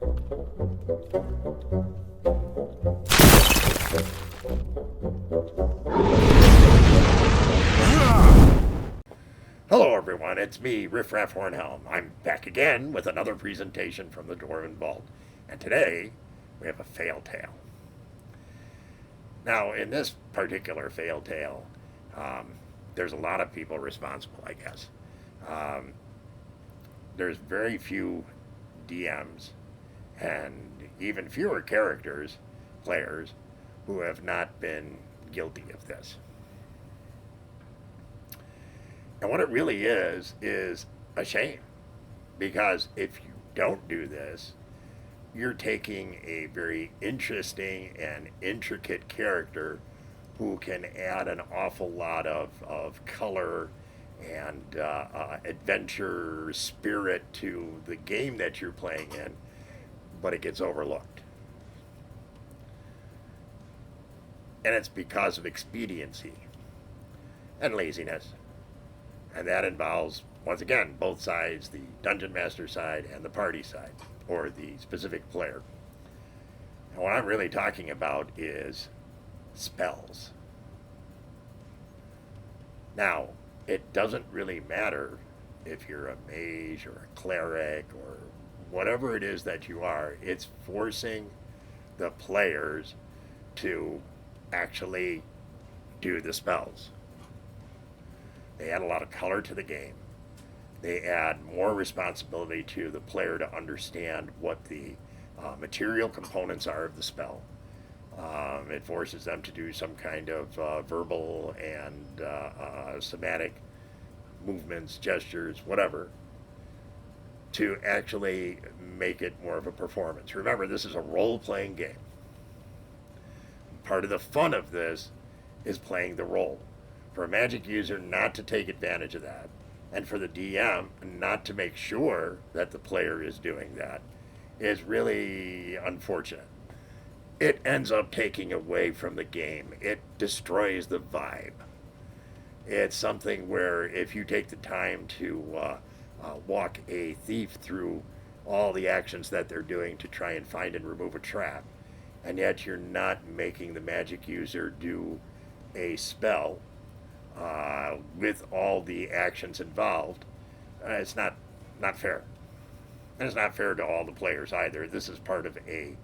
Hello everyone, it's me, Riffraff Hornhelm. I'm back again with another presentation from the Dwarven Vault. And today, we have a fail tale. Now, in this particular fail tale, there's a lot of people responsible, I guess. There's very few DMs and even fewer characters, players, who have not been guilty of this. And what it really is a shame. Because if you don't do this, you're taking a very interesting and intricate character who can add an awful lot of color and adventure spirit to the game that you're playing in, but it gets overlooked. And it's because of expediency and laziness. And that involves, once again, both sides, the Dungeon Master side and the party side, or the specific player. And what I'm really talking about is spells. Now, it doesn't really matter if you're a mage or a cleric or whatever it is that you are. It's forcing the players to actually do the spells. They add a lot of color to the game. They add more responsibility to the player to understand what the material components are of the spell. It forces them to do some kind of verbal and somatic movements, gestures, whatever, to actually make it more of a performance. Remember, this is a role-playing game. Part of the fun of this is playing the role. For a magic user not to take advantage of that, and for the DM not to make sure that the player is doing that, is really unfortunate. It ends up taking away from the game. It destroys the vibe. It's something where if you take the time to walk a thief through all the actions that they're doing to try and find and remove a trap, and yet you're not making the magic user do a spell with all the actions involved, it's not fair. And it's not fair to all the players either. This is part of a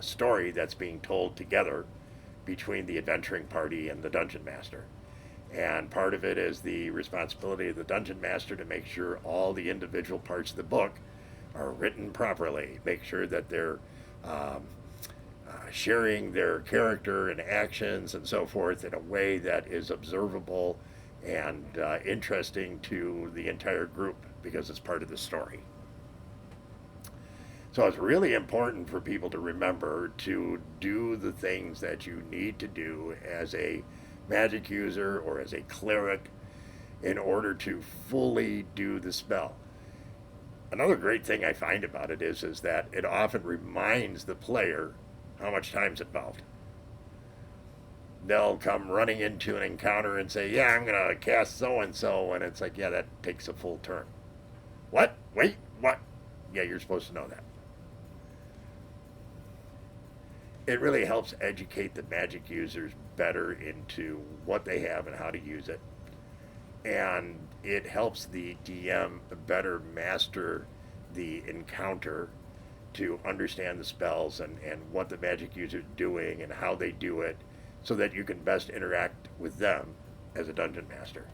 story that's being told together between the adventuring party and the Dungeon Master. And part of it is the responsibility of the Dungeon Master to make sure all the individual parts of the book are written properly, make sure that they're sharing their character and actions and so forth in a way that is observable and interesting to the entire group because it's part of the story. So it's really important for people to remember to do the things that you need to do as a magic user or as a cleric in order to fully do the spell. Another great thing I find about it is that it often reminds the player how much time's involved. They'll come running into an encounter and say, yeah, I'm going to cast so-and-so, and it's like, yeah, that takes a full turn. What? Wait, what? Yeah, you're supposed to know that. It really helps educate the magic users better into what they have and how to use it. And it helps the DM better master the encounter to understand the spells and what the magic user is doing and how they do it so that you can best interact with them as a dungeon master.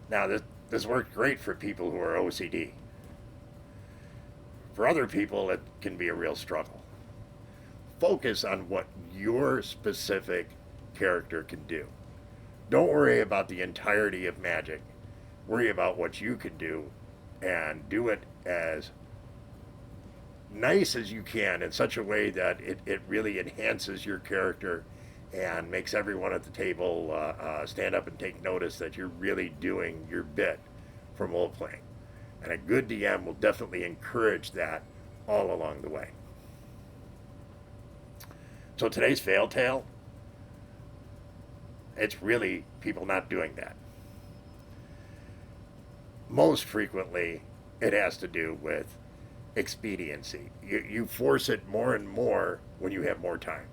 Now, this works great for people who are OCD. For other people, it can be a real struggle. Focus on what your specific character can do. Don't worry about the entirety of magic. Worry about what you can do and do it as nice as you can in such a way that it really enhances your character and makes everyone at the table stand up and take notice that you're really doing your bit for role-playing. And a good DM will definitely encourage that all along the way. So today's fail tale, it's really people not doing that. Most frequently, it has to do with expediency. You force it more and more when you have more time.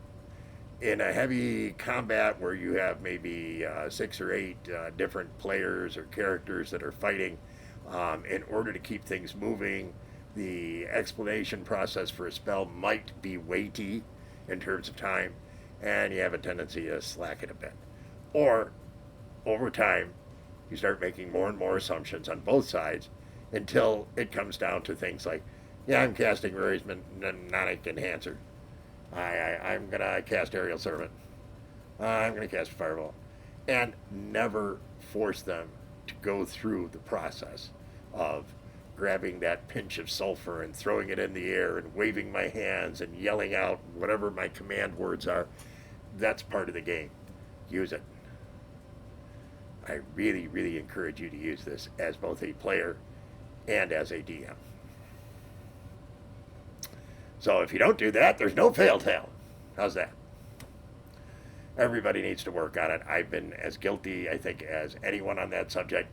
In a heavy combat where you have maybe 6 or 8 different players or characters that are fighting, in order to keep things moving, the explanation process for a spell might be weighty in terms of time, and you have a tendency to slack it a bit. Or, over time, you start making more and more assumptions on both sides until it comes down to things like, yeah, I'm casting Rary's Mnemonic Enhancer. I'm going to cast Aerial Servant. I'm going to cast Firebolt. And never force them to go through the process of grabbing that pinch of sulfur and throwing it in the air and waving my hands and yelling out whatever my command words are. That's part of the game. Use it. I really, really encourage you to use this as both a player and as a DM. So if you don't do that, there's no fail tale. How's that? Everybody needs to work on it. I've been as guilty, I think, as anyone on that subject.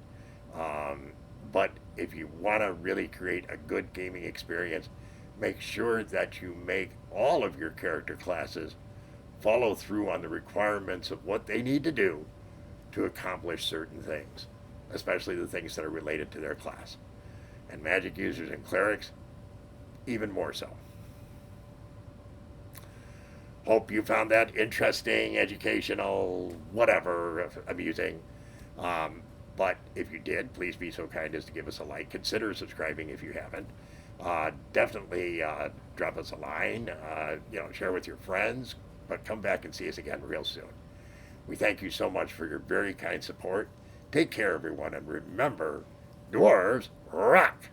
But if you want to really create a good gaming experience, make sure that you make all of your character classes follow through on the requirements of what they need to do to accomplish certain things, especially the things that are related to their class. And magic users and clerics, even more so. Hope you found that interesting, educational, whatever, amusing. But if you did, please be so kind as to give us a like. Consider subscribing if you haven't. Definitely drop us a line. Share with your friends. But come back and see us again real soon. We thank you so much for your very kind support. Take care, everyone, and remember, dwarves rock!